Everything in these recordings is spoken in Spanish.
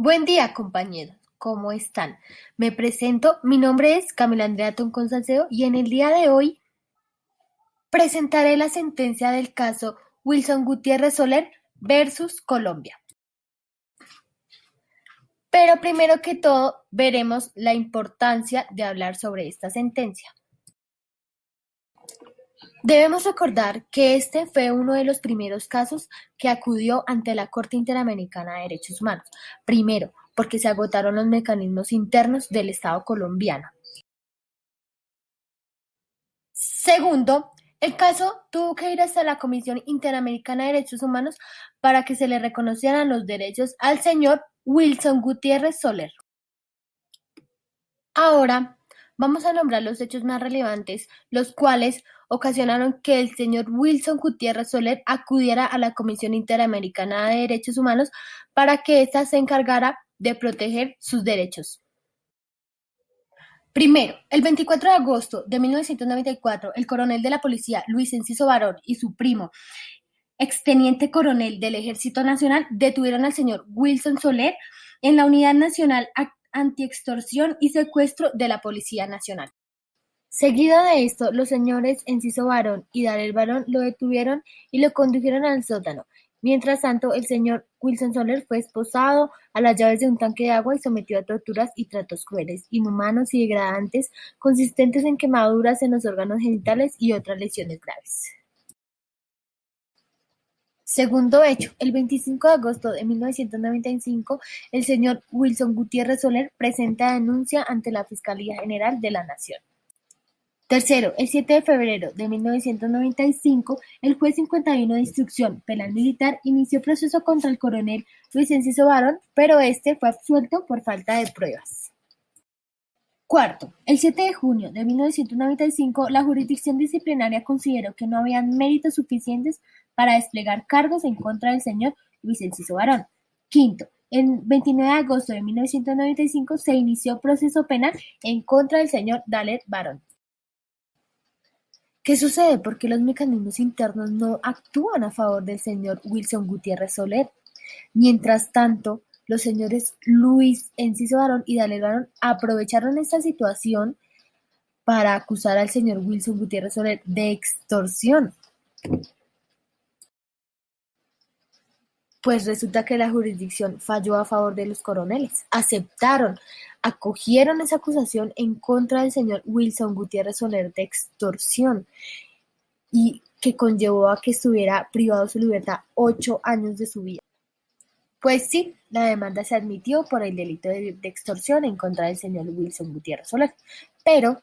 Buen día, compañeros. ¿Cómo están? Me presento. Mi nombre es Camila Andrea Toncón Salcedo y en el día de hoy presentaré la sentencia del caso Wilson Gutiérrez Soler versus Colombia. Pero primero que todo, veremos la importancia de hablar sobre esta sentencia. Debemos recordar que este fue uno de los primeros casos que acudió ante la Corte Interamericana de Derechos Humanos. Primero, porque se agotaron los mecanismos internos del Estado colombiano. Segundo, el caso tuvo que ir hasta la Comisión Interamericana de Derechos Humanos para que se le reconocieran los derechos al señor Wilson Gutiérrez Soler. Ahora vamos a nombrar los hechos más relevantes, los cuales ocasionaron que el señor Wilson Gutiérrez Soler acudiera a la Comisión Interamericana de Derechos Humanos para que ésta se encargara de proteger sus derechos. Primero, el 24 de agosto de 1994, el coronel de la policía Luis Enciso Barón y su primo, exteniente coronel del Ejército Nacional, detuvieron al señor Wilson Soler en la Unidad Nacional Antiextorsión y Secuestro de la Policía Nacional. Seguido de esto, los señores Enciso Barón y Darel Barón lo detuvieron y lo condujeron al sótano. Mientras tanto, el señor Wilson Soler fue esposado a las llaves de un tanque de agua y sometido a torturas y tratos crueles, inhumanos y degradantes, consistentes en quemaduras en los órganos genitales y otras lesiones graves. Segundo hecho, el 25 de agosto de 1995, el señor Wilson Gutiérrez Soler presenta denuncia ante la Fiscalía General de la Nación. Tercero, el 7 de febrero de 1995, el juez 51 de instrucción penal militar inició proceso contra el coronel Luis Enciso Barón, pero este fue absuelto por falta de pruebas. Cuarto, el 7 de junio de 1995, la jurisdicción disciplinaria consideró que no habían méritos suficientes para desplegar cargos en contra del señor Luis Enciso Barón. Quinto, el 29 de agosto de 1995 se inició proceso penal en contra del señor Darel Barón. ¿Qué sucede? ¿Por qué los mecanismos internos no actúan a favor del señor Wilson Gutiérrez Soler? Mientras tanto, los señores Luis Enciso Barón y Darel Barón aprovecharon esta situación para acusar al señor Wilson Gutiérrez Soler de extorsión. Pues resulta que la jurisdicción falló a favor de los coroneles. Acogieron esa acusación en contra del señor Wilson Gutiérrez Soler de extorsión y que conllevó a que estuviera privado de su libertad 8 años de su vida. Pues sí, la demanda se admitió por el delito de extorsión en contra del señor Wilson Gutiérrez Soler, pero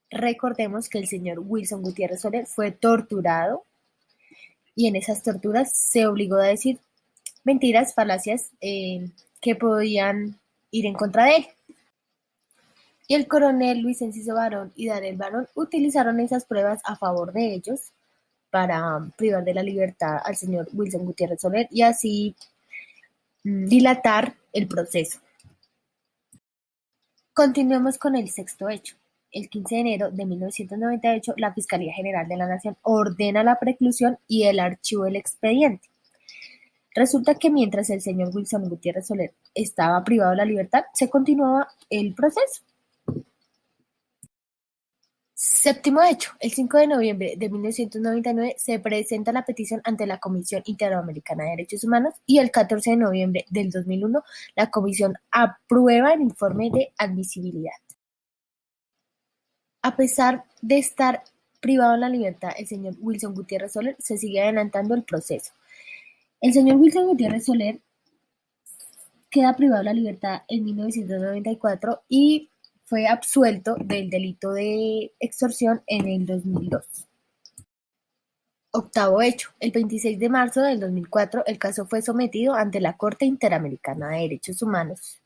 recordemos que el señor Wilson Gutiérrez Soler fue torturado y en esas torturas se obligó a decir mentiras, falacias que podían ir en contra de él. Y el coronel Luis Enciso Barón y Darel Barón utilizaron esas pruebas a favor de ellos para privar de la libertad al señor Wilson Gutiérrez Soler y así dilatar el proceso. Continuemos con el sexto hecho. El 15 de enero de 1998, la Fiscalía General de la Nación ordena la preclusión y el archivo del expediente. Resulta que mientras el señor Wilson Gutiérrez Soler estaba privado de la libertad, se continuaba el proceso. Séptimo hecho, el 5 de noviembre de 1999 se presenta la petición ante la Comisión Interamericana de Derechos Humanos y el 14 de noviembre del 2001 la Comisión aprueba el informe de admisibilidad. A pesar de estar privado de la libertad, el señor Wilson Gutiérrez Soler se sigue adelantando el proceso. El señor Wilson Gutiérrez Soler queda privado de la libertad en 1994 y fue absuelto del delito de extorsión en el 2002. Octavo hecho, el 26 de marzo del 2004, el caso fue sometido ante la Corte Interamericana de Derechos Humanos.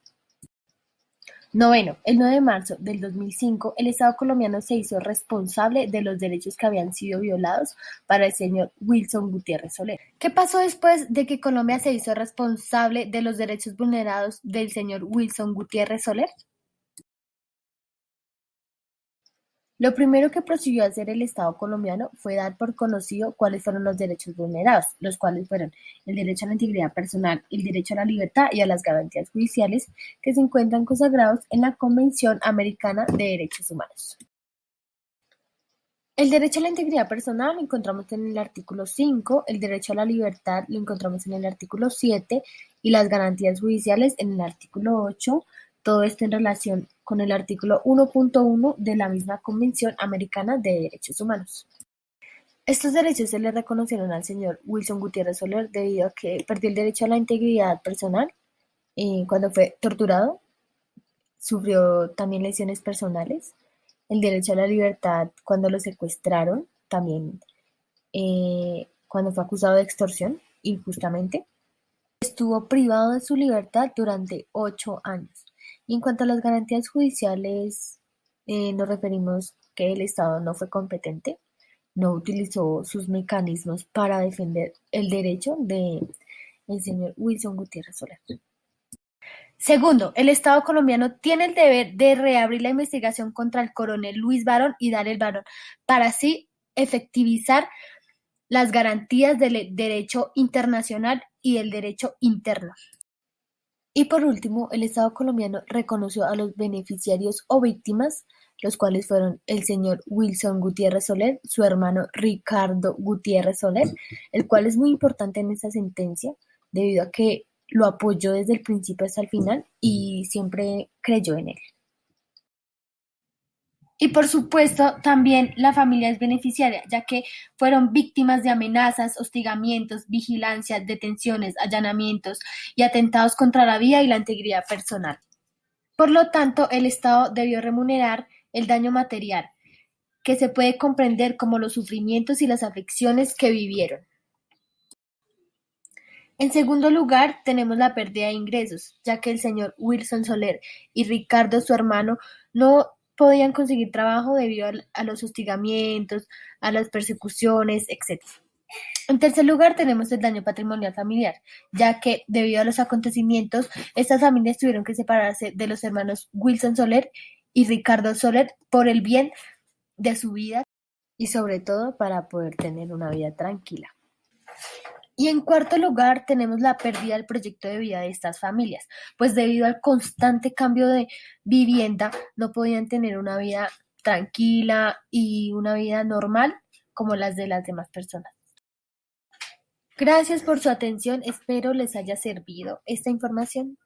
Noveno, el 9 de marzo del 2005, el Estado colombiano se hizo responsable de los derechos que habían sido violados para el señor Wilson Gutiérrez Soler. ¿Qué pasó después de que Colombia se hizo responsable de los derechos vulnerados del señor Wilson Gutiérrez Soler? Lo primero que prosiguió a hacer el Estado colombiano fue dar por conocido cuáles fueron los derechos vulnerados, los cuales fueron el derecho a la integridad personal, el derecho a la libertad y a las garantías judiciales que se encuentran consagrados en la Convención Americana de Derechos Humanos. El derecho a la integridad personal lo encontramos en el artículo 5, el derecho a la libertad lo encontramos en el artículo 7 y las garantías judiciales en el artículo 8, todo esto en relación con el artículo 1.1 de la misma Convención Americana de Derechos Humanos. Estos derechos se le reconocieron al señor Wilson Gutiérrez Soler debido a que perdió el derecho a la integridad personal cuando fue torturado, sufrió también lesiones personales, el derecho a la libertad cuando lo secuestraron, también cuando fue acusado de extorsión injustamente. Estuvo privado de su libertad durante 8 años. Y en cuanto a las garantías judiciales, nos referimos que el Estado no fue competente, no utilizó sus mecanismos para defender el derecho de el señor Wilson Gutiérrez Soler. Segundo, el Estado colombiano tiene el deber de reabrir la investigación contra el coronel Luis Barón y Daniel Barón para así efectivizar las garantías del derecho internacional y del derecho interno. Y por último, el Estado colombiano reconoció a los beneficiarios o víctimas, los cuales fueron el señor Wilson Gutiérrez Soler, su hermano Ricardo Gutiérrez Soler, el cual es muy importante en esta sentencia, debido a que lo apoyó desde el principio hasta el final y siempre creyó en él. Y por supuesto, también la familia es beneficiaria, ya que fueron víctimas de amenazas, hostigamientos, vigilancias, detenciones, allanamientos y atentados contra la vida y la integridad personal. Por lo tanto, el Estado debió remunerar el daño material, que se puede comprender como los sufrimientos y las aflicciones que vivieron. En segundo lugar, tenemos la pérdida de ingresos, ya que el señor Wilson Soler y Ricardo, su hermano, no podían conseguir trabajo debido a los hostigamientos, a las persecuciones, etc. En tercer lugar, tenemos el daño patrimonial familiar, ya que debido a los acontecimientos, estas familias tuvieron que separarse de los hermanos Wilson Soler y Ricardo Soler por el bien de su vida y sobre todo para poder tener una vida tranquila. Y en cuarto lugar, tenemos la pérdida del proyecto de vida de estas familias, pues debido al constante cambio de vivienda, no podían tener una vida tranquila y una vida normal como las de las demás personas. Gracias por su atención, espero les haya servido esta información.